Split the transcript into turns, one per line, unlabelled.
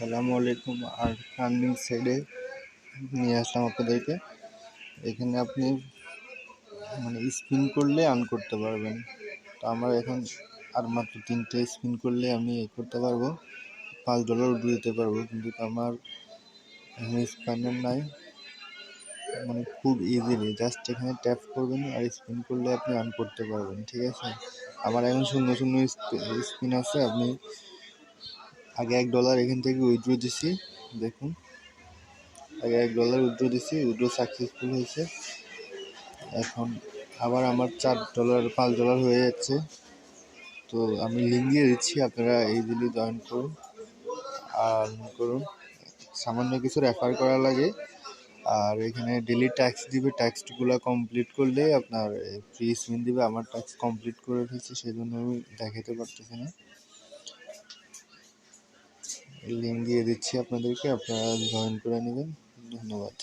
আসসালামু আলাইকুম। আর আর্নিং সাইডে নিয়ে আসলাম আপনাদেরকে। এখানে আপনি স্পিন করলে আর্ন করতে পারবেন। তো আমার এখন আর মাত্র 3টে স্পিন করলে আমি করতে পারবো, $5 উঠে দিতে পারবো। কিন্তু আমার এখানে স্পিনার নাই, খুব ইজিলি জাস্ট এখানে ট্যাপ করবেন আর স্পিন করলে আপনি আর্ন করতে পারবেন। ঠিক আছে, আমার এখন শূন্য শূন্য স্পিন আছে। আপনি আগে $1 এখান থেকে উইথড্র দিছি, দেখুন আগে $1 উইথড্র দিছি, উইথড্র সাকসেসফুল হয়েছে। এখন আবার আমার $5 হয়ে যাচ্ছে। তো আমি লিঙ্ক দিয়ে দিচ্ছি, আপনারা ইজিলি জয়েন করুন আর করুন। সামান্য কিছু রেফার করা লাগে, আর এখানে ডেলি ট্যাক্স দিবে। ট্যাক্সগুলো কমপ্লিট করলে আপনার ফ্রি স্পিন দিবে। আমার ট্যাক্স কমপ্লিট করে ফেলছি, সেই জন্য আমি দেখাতে পারতেছি না। লিঙ্ক দিয়ে দিচ্ছি আপনাদেরকে, আপনারা জয়েন করে নেবেন। ধন্যবাদ।